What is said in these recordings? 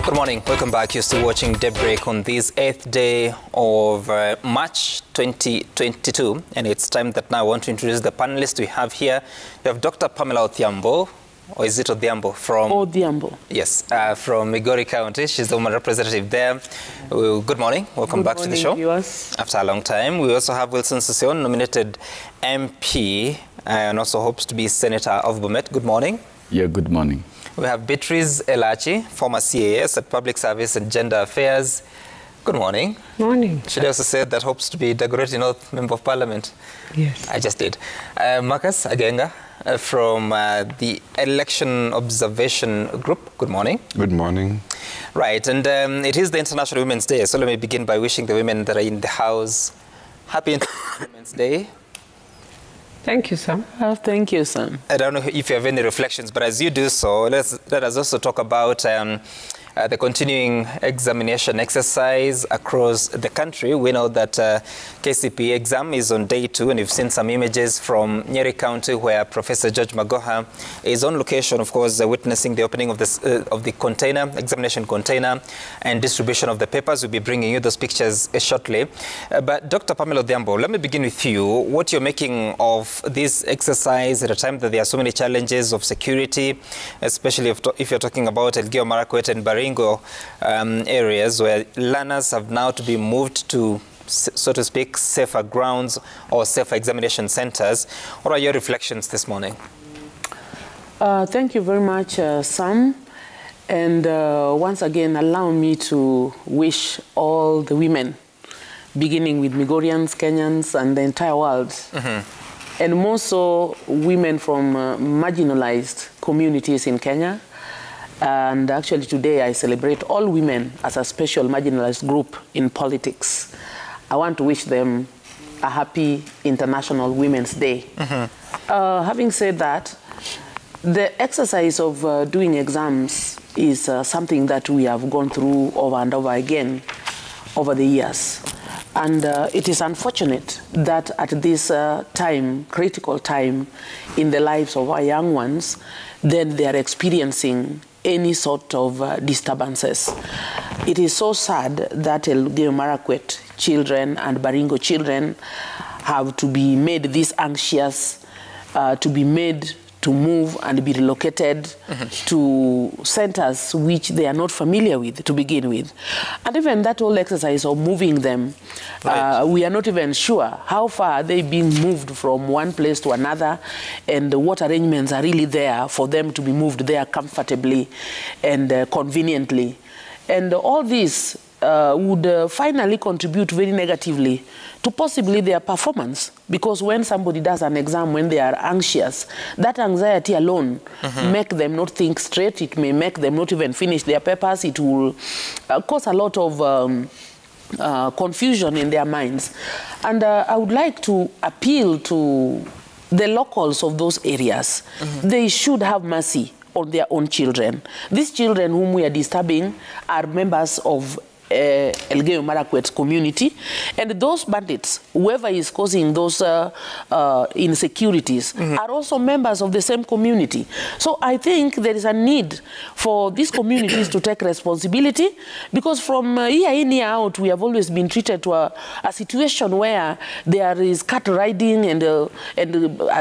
Good morning. Welcome back. You're still watching Daybreak on this 8th day of March 2022. And it's time that now I want to introduce the panelists we have here. We have Dr. Pamela Odhiambo, or is it Odhiambo? From Odhiambo. Yes, from Migori County. She's the woman representative there. Good morning. Welcome back to the show. Viewers. After a long time. We also have Wilson Session, nominated MP, and also hopes to be Senator of Bomet. Good morning. Yeah, good morning. We have Beatrice Elachi, former CAS at Public Service and Gender Affairs. Good morning. Morning. Should I also say that hopes to be Dagoretti North Member of Parliament? Yes. I just did. Marcus Agenga from the Election Observation Group. Good morning. Good morning. Right, and it is the International Women's Day, so let me begin by wishing the women that are in the house happy International Women's Day. Thank you, Sam. Thank you, Sam. I don't know if you have any reflections, but as you do so, let us also talk about the continuing examination exercise across the country. We know that KCPE exam is on day 2, and you've seen some images from Nyeri County where Professor George Magoha is on location, of course, witnessing the opening of the container, examination container, and distribution of the papers. We'll be bringing you those pictures shortly. But Dr. Pamela Odhiambo, let me begin with you. What you're making of this exercise at a time that there are so many challenges of security, especially if you're talking about Elgeyo Marakwet and Baringo areas where learners have now to be moved to, so to speak, safer grounds or safer examination centers. What are your reflections this morning? Thank you very much, Sam. And once again, allow me to wish all the women, beginning with Migorians, Kenyans, and the entire world, and more so women from marginalized communities in Kenya. And actually today I celebrate all women as a special marginalized group in politics. I want to wish them a happy International Women's Day. Having said that, the exercise of doing exams is something that we have gone through over and over again over the years. And it is unfortunate that at this time, critical time in the lives of our young ones, then they are experiencing any sort of disturbances. It is so sad that Elgeyo Marakwet children and Baringo children have to be made this anxious, to be made to move and be relocated to centers which they are not familiar with to begin with. And even that whole exercise of moving them, we are not even sure how far are they being moved from one place to another, and what arrangements are really there for them to be moved there comfortably and conveniently. And all this would finally contribute very negatively to possibly their performance, because when somebody does an exam when they are anxious, that anxiety alone make them not think straight. It may make them not even finish their papers. It will cause a lot of confusion in their minds. And I would like to appeal to the locals of those areas. They should have mercy on their own children. These children whom we are disturbing are members of Elgeyo Marakwet's community, and those bandits, whoever is causing those insecurities, are also members of the same community. So I think there is a need for these communities to take responsibility, because from year in, year out, we have always been treated to a situation where there is cat riding and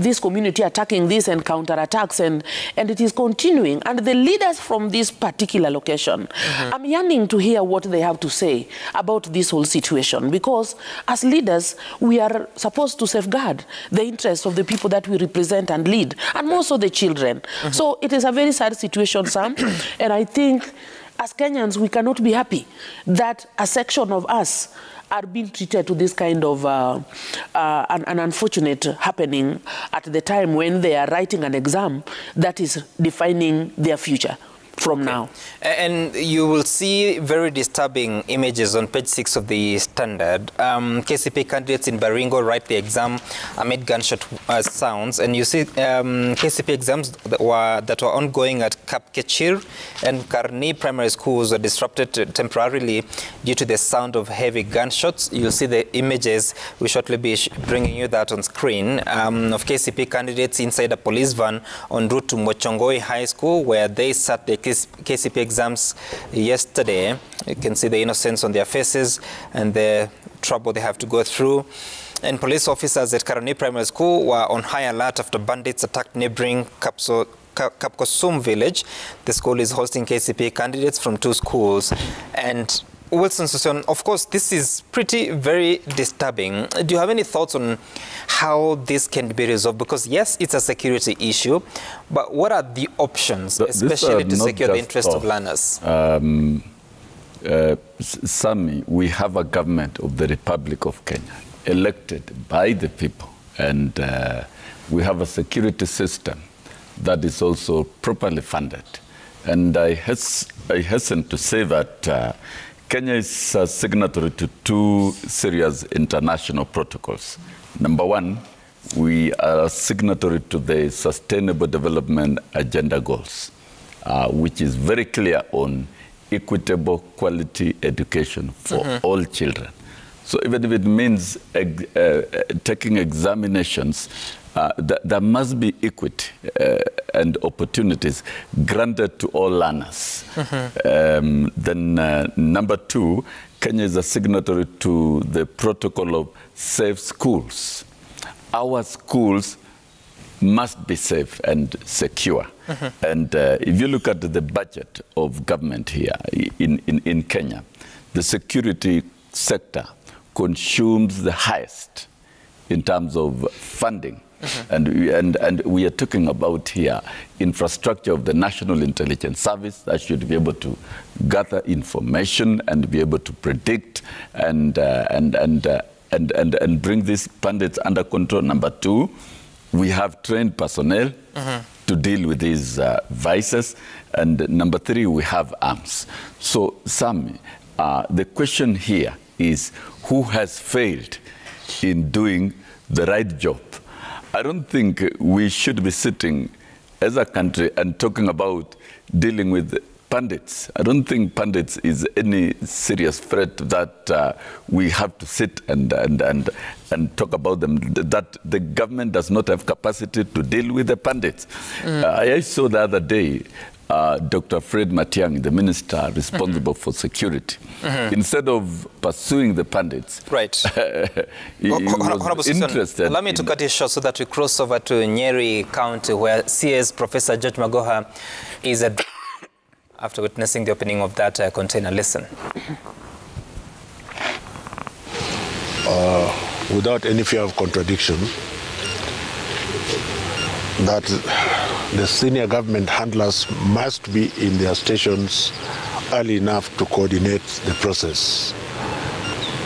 this community attacking this and counterattacks, and it is continuing. And the leaders from this particular location, I'm yearning to hear what they have to say about this whole situation, because as leaders we are supposed to safeguard the interests of the people that we represent and lead, and more so the children. So it is a very sad situation, Sam, and I think as Kenyans we cannot be happy that a section of us are being treated to this kind of an unfortunate happening at the time when they are writing an exam that is defining their future from now. And you will see very disturbing images on page 6 of the Standard. KCPE candidates in Baringo write the exam amid gunshot sounds, and you see KCPE exams that were ongoing at Kapkechir and Karni primary schools were disrupted temporarily due to the sound of heavy gunshots. You'll see the images. We shortly be bringing you that on screen of KCPE candidates inside a police van en route to Mochongoi High School, where they sat the KCP exams yesterday. You can see the innocence on their faces and the trouble they have to go through. And police officers at Karani Primary School were on high alert after bandits attacked neighboring Kapkosum village. The school is hosting KCP candidates from 2 schools. And Wilson Sossion, of course, this is very disturbing. Do you have any thoughts on how this can be resolved? Because yes, it's a security issue, but what are the options, especially to secure the interest of learners? Sami, we have a government of the Republic of Kenya, elected by the people, and we have a security system that is also properly funded. And I hasten to say that Kenya is a signatory to 2 serious international protocols. Number 1, we are a signatory to the Sustainable Development Agenda goals, which is very clear on equitable quality education for all children. So even if it means taking examinations, there must be equity and opportunities granted to all learners. Then number 2, Kenya is a signatory to the protocol of safe schools. Our schools must be safe and secure. And if you look at the budget of government here in Kenya, the security sector consumes the highest in terms of funding. And we are talking about here infrastructure of the National Intelligence Service that should be able to gather information and be able to predict and bring these bandits under control. Number 2, we have trained personnel to deal with these vices. And number 3, we have arms. So, Sami, the question here is who has failed in doing the right job? I don't think we should be sitting as a country and talking about dealing with pundits. I don't think pundits is any serious threat that we have to sit and talk about them, that the government does not have capacity to deal with the pundits. I saw the other day Dr. Fred Matiang'i, the minister responsible for security, instead of pursuing the pundits, he was interested. Allow me to cut it short so that we cross over to Nyeri County, where CS Professor George Magoha is after witnessing the opening of that container. Listen. Without any fear of contradiction, that the senior government handlers must be in their stations early enough to coordinate the process.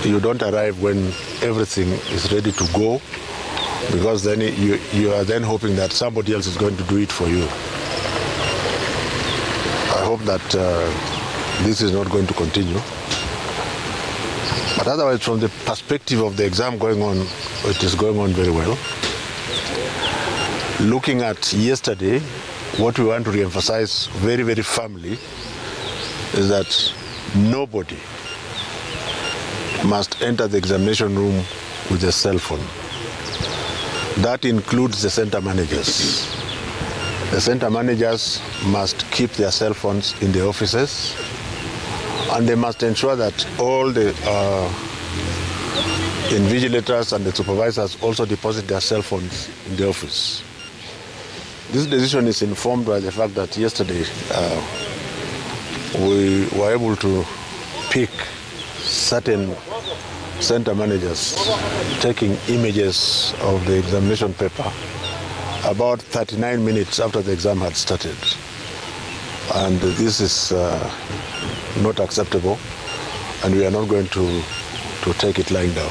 You don't arrive when everything is ready to go, because then you are then hoping that somebody else is going to do it for you. I hope that this is not going to continue. But otherwise, from the perspective of the exam going on, it is going on very well. Looking at yesterday, what we want to re-emphasize very, very firmly is that nobody must enter the examination room with a cell phone. That includes the center managers. The center managers must keep their cell phones in the offices, and they must ensure that all the invigilators and the supervisors also deposit their cell phones in the office. This decision is informed by the fact that yesterday we were able to pick certain center managers taking images of the examination paper about 39 minutes after the exam had started. And this is not acceptable, and we are not going to take it lying down.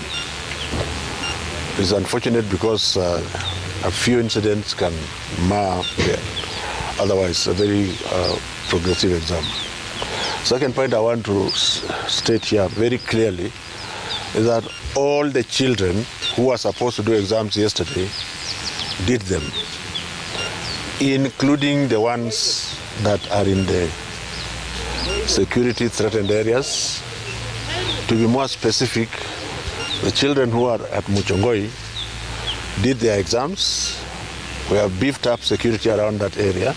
It's unfortunate because a few incidents can mar otherwise a very progressive exam. Second point I want to state here very clearly is that all the children who were supposed to do exams yesterday did them, including the ones that are in the security threatened areas. To be more specific, the children who are at Muchongoi did their exams. We have beefed up security around that area.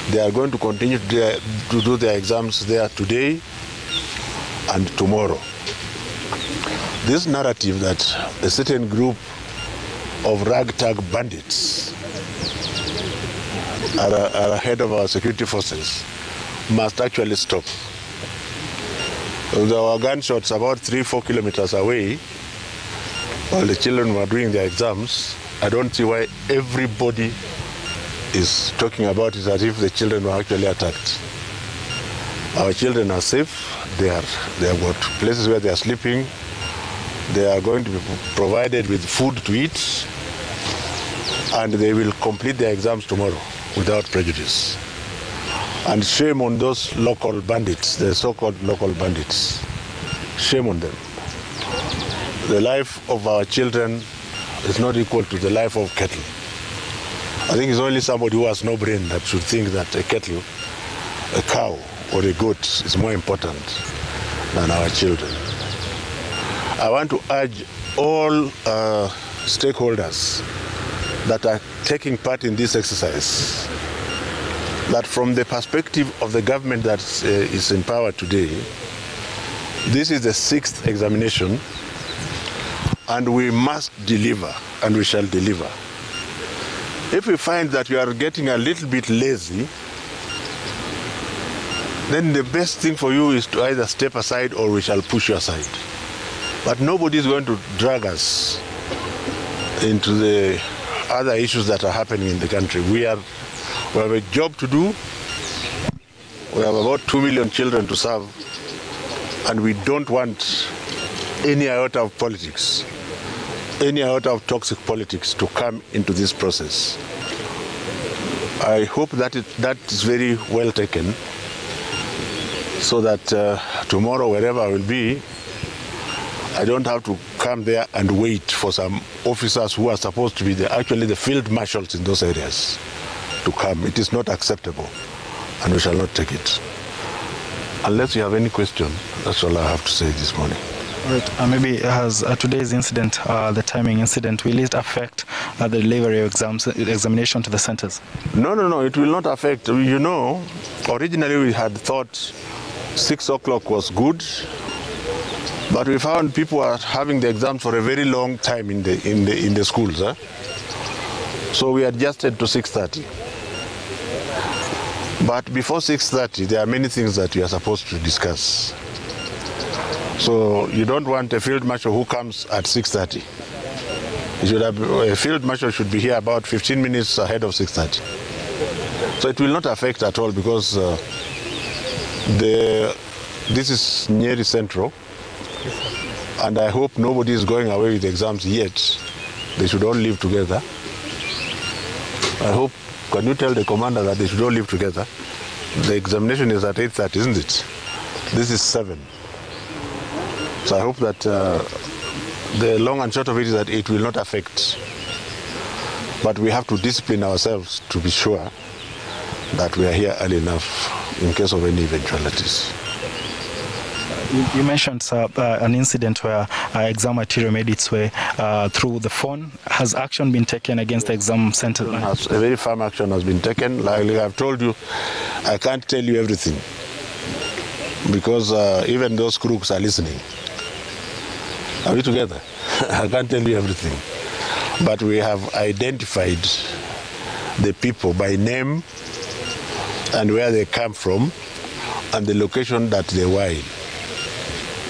They are going to continue to do their exams there today and tomorrow. This narrative that a certain group of ragtag bandits are ahead of our security forces must actually stop. There were gunshots about 3-4 kilometers away while the children were doing their exams. I don't see why everybody is talking about it as if the children were actually attacked. Our children are safe. They have got places where they are sleeping. They are going to be provided with food to eat, and they will complete their exams tomorrow without prejudice. And shame on those local bandits, the so-called local bandits. Shame on them. The life of our children is not equal to the life of cattle. I think it's only somebody who has no brain that should think that a cattle, a cow, or a goat is more important than our children. I want to urge all stakeholders that are taking part in this exercise that from the perspective of the government that is in power today, this is the 6th examination, and we must deliver, and we shall deliver. If we find that we are getting a little bit lazy, then the best thing for you is to either step aside or we shall push you aside. But nobody is going to drag us into the other issues that are happening in the country. We have a job to do. We have about 2 million children to serve, and we don't want any iota of politics, any iota of toxic politics to come into this process. I hope that that is very well taken, so that tomorrow, wherever I will be, I don't have to come there and wait for some officers who are supposed to be actually the field marshals in those areas to come. It is not acceptable, and we shall not take it. Unless you have any question, that's all I have to say this morning. All right. Maybe has today's incident, the timing incident, will it affect the delivery of examination to the centers? No, it will not affect. You know, originally we had thought 6 o'clock was good, but we found people are having the exams for a very long time in the schools. So we adjusted to 6:30. But before 6:30, there are many things that we are supposed to discuss. So you don't want a field marshal who comes at 6:30. A field marshal should be here about 15 minutes ahead of 6:30. So it will not affect at all, because this is Nyeri Central, and I hope nobody is going away with exams yet. They should all live together. I hope, can you tell the commander that they should all live together? The examination is at 8:30, isn't it? This is 7. So I hope that the long and short of it is that it will not affect. But we have to discipline ourselves to be sure that we are here early enough in case of any eventualities. You mentioned an incident where exam material made its way through the phone. Has action been taken against the exam center? A very firm action has been taken. Like I've told you, I can't tell you everything, because even those crooks are listening. Are we together? I can't tell you everything. But we have identified the people by name and where they come from and the location that they were in.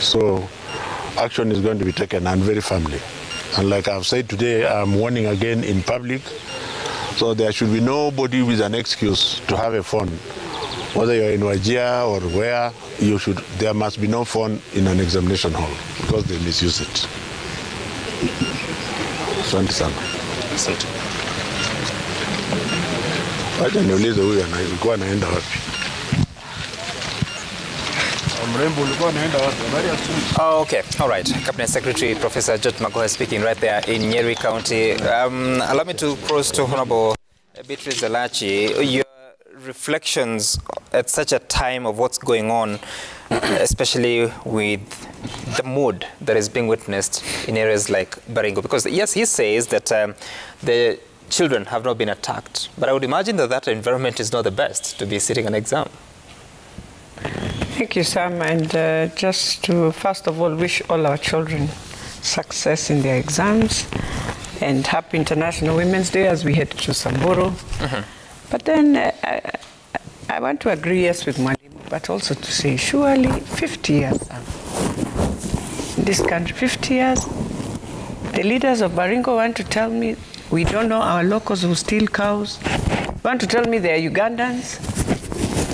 So action is going to be taken, and very firmly. And like I've said today, I'm warning again in public. So there should be nobody with an excuse to have a phone. Whether you're in Wajir or where, there must be no phone in an examination hall, because they misuse it. Asante sana. Asante. Wacha niulize huyu alikuwa anaenda wapi? Mrembo ulikuwa anaenda wapi? Oh, okay. All right. Cabinet Secretary Professor George Magoha speaking right there in Nyeri County. Allow me to cross to Honorable Beatrice Elachi. Your reflections at such a time of what's going on, especially with the mood that is being witnessed in areas like Baringo. Because yes, he says that the children have not been attacked. But I would imagine that that environment is not the best to be sitting an exam. Thank you, Sam. And just to, first of all, wish all our children success in their exams and happy International Women's Day as we head to Samburu. But then I want to agree, yes, with Mwalimu, but also to say, surely 50 years, Sam. In this country, 50 years, the leaders of Baringo want to tell me we don't know our locals who steal cows, want to tell me they are Ugandans.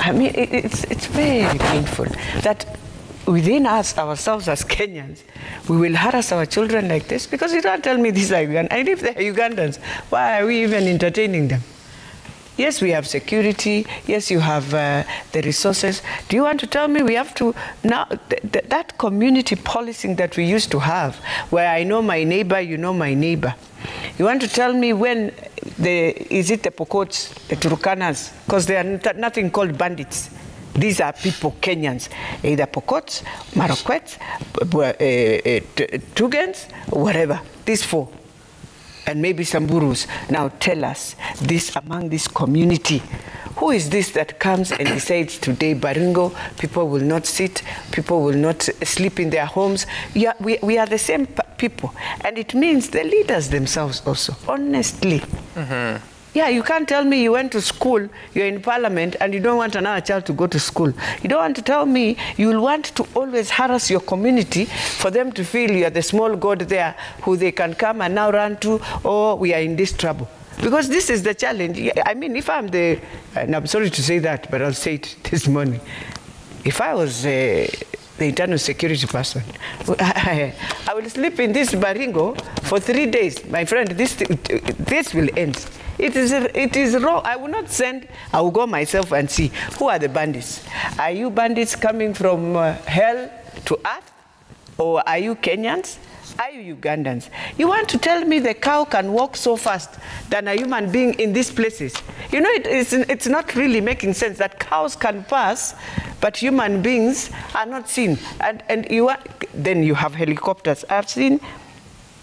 I mean, it's very painful that within us, ourselves as Kenyans, we will harass our children like this because you don't tell me these are Ugandans. And if they're Ugandans, why are we even entertaining them? Yes, we have security. Yes, you have the resources. Do you want to tell me we have to now that community policing that we used to have, where I know my neighbor, you know my neighbor? You want to tell me when is it the Pokots, the Turukanas? Because they are nothing called bandits. These are people, Kenyans, either Pokots, Marakwets, Tugans, whatever. These four. And maybe Samburus. Now tell us, this among this community, who is this that comes and decides today, Baringo, people will not sit, people will not sleep in their homes. Yeah, we are the same people. And it means the leaders themselves also, honestly. Yeah, you can't tell me you went to school, you're in parliament, and you don't want another child to go to school. You don't want to tell me you will want to always harass your community for them to feel you are the small god there who they can come and now run to, or we are in this trouble. Because this is the challenge. I mean, if I'm and I'm sorry to say that, but I'll say it this morning. If I was the internal security person, I will sleep in this Baringo for 3 days. My friend, this will end. It is wrong. I will not send, I will go myself and see who are the bandits. Are you bandits coming from hell to earth? Or are you Kenyans? Are you Ugandans? You want to tell me the cow can walk so fast than a human being in these places? You know, it's not really making sense that cows can pass, but human beings are not seen. And then you have helicopters. I've seen,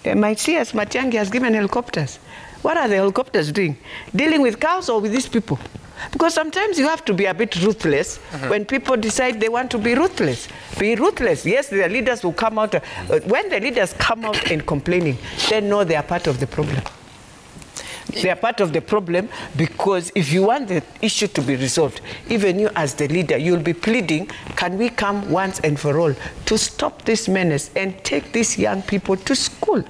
my CS Matiang'i has given helicopters. What are the helicopters doing? Dealing with cows or with these people? Because sometimes you have to be a bit ruthless when people decide they want to be ruthless. Be ruthless. Yes, the leaders will come out. When the leaders come out and complaining, they know they are part of the problem. They are part of the problem because if you want the issue to be resolved, even you as the leader, you'll be pleading, can we come once and for all to stop this menace and take these young people to school?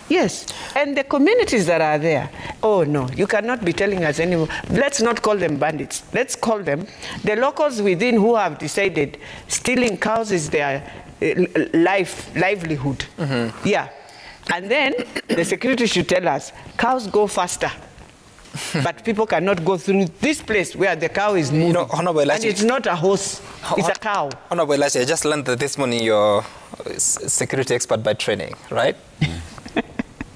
Yes, and the communities that are there, oh no, you cannot be telling us anymore. Let's not call them bandits. Let's call them the locals within who have decided stealing cows is their livelihood. Yeah, and then the security should tell us cows go faster. But people cannot go through this place where the cow is moving. You know, Honorable Elachi, and it's not a horse, it's a cow. Honorable Elachi, I just learned that this morning you're a security expert by training, right?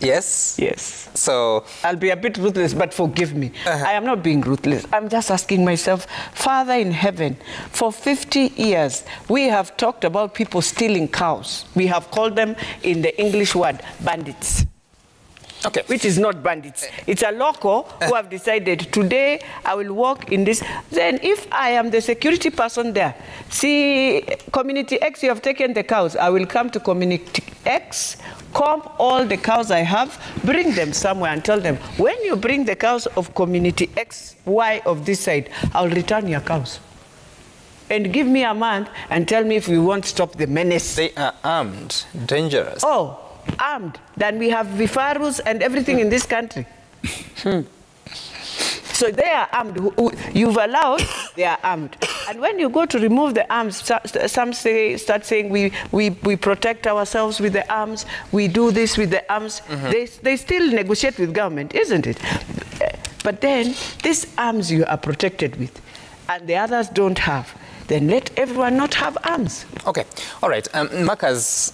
Yes? Yes. So I'll be a bit ruthless, but forgive me. I am not being ruthless. I'm just asking myself, Father in heaven, for 50 years, we have talked about people stealing cows. We have called them, in the English word, bandits. Okay. Which is not bandits. It's a local who have decided, today I will walk in this. Then if I am the security person there, see, Community X, you have taken the cows. I will come to Community X, comb all the cows I have, bring them somewhere and tell them, when you bring the cows of Community X, Y of this side, I'll return your cows. And give me a month and tell me if we won't stop the menace. They are armed, dangerous. Oh, armed. Then we have vifarus and everything in this country. So they are armed. You've allowed, they are armed. And when you go to remove the arms, some start saying we protect ourselves with the arms, we do this with the arms. They still negotiate with government, isn't it? But then these arms you are protected with, and the others don't have, then let everyone not have arms. Okay, all right. Marcus,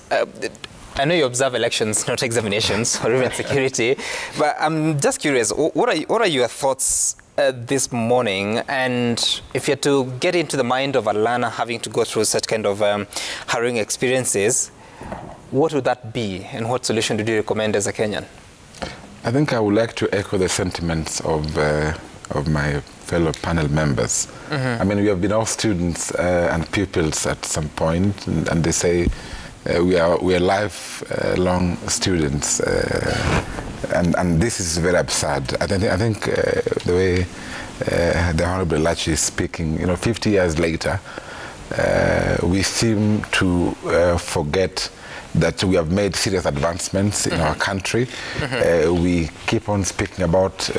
I know you observe elections, not examinations, or even security, but I'm just curious, what are your thoughts this morning? And if you're to get into the mind of a learner having to go through such kind of harrowing experiences, what would that be? And what solution do you recommend as a Kenyan? I think I would like to echo the sentiments of my fellow panel members. I mean, we have been all students and pupils at some point, and they say we are lifelong students, and this is very absurd. I think the way the Honorable Lachi is speaking, 50 years later, we seem to forget that we have made serious advancements in our country. We keep on speaking about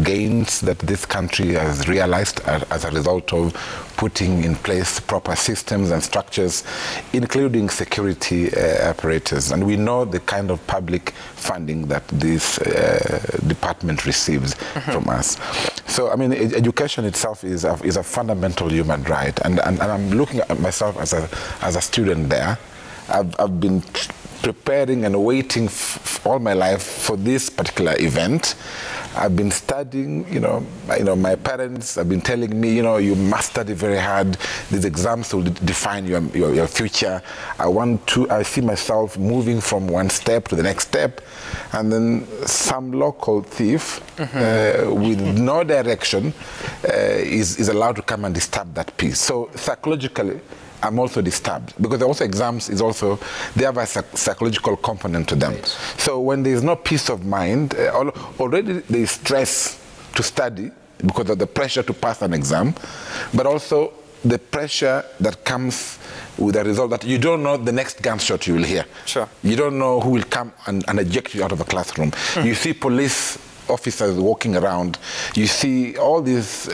gains that this country has realized as a result of putting in place proper systems and structures, including security apparatus. And we know the kind of public funding that this department receives from us. So, I mean, education itself is a fundamental human right. And I'm looking at myself as a student there. I've been preparing and waiting all my life for this particular event. I've been studying, my parents have been telling me, you must study very hard. These exams will define your future. I see myself moving from one step to the next step, and then some local thief with no direction is allowed to come and disturb that peace. So psychologically, I'm also disturbed, because also exams they have a psychological component to them. Right. So when there is no peace of mind, already there is stress to study because of the pressure to pass an exam, but also the pressure that comes with the result that you don't know the next gunshot you will hear. Sure. You don't know who will come and eject you out of a classroom. You see police officers walking around, you see all these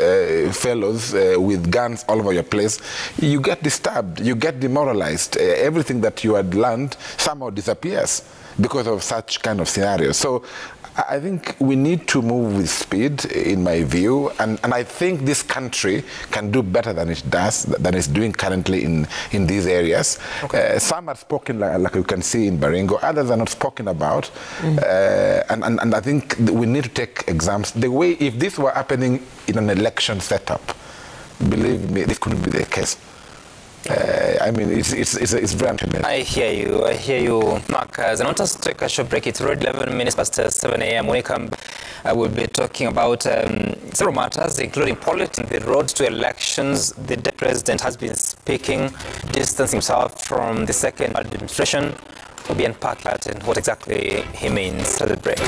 fellows with guns all over your place, you get disturbed, you get demoralized. Everything that you had learned somehow disappears because of such kind of scenarios. So I think we need to move with speed, in my view, and I think this country can do better than it's doing currently in these areas. Okay. Some are spoken, like you can see in Baringo, others are not spoken about, and I think we need to take exams the way, if this were happening in an election setup, believe me, this couldn't be the case. I mean, it's very unfair. I hear you, Mark. I want us to take a short break. It's already 11 minutes past 7 a.m. When we come, we'll be talking about several matters, including politics, the road to elections. The president has been speaking, distancing himself from the second administration. We'll be unpacking that and what exactly he means. At the break.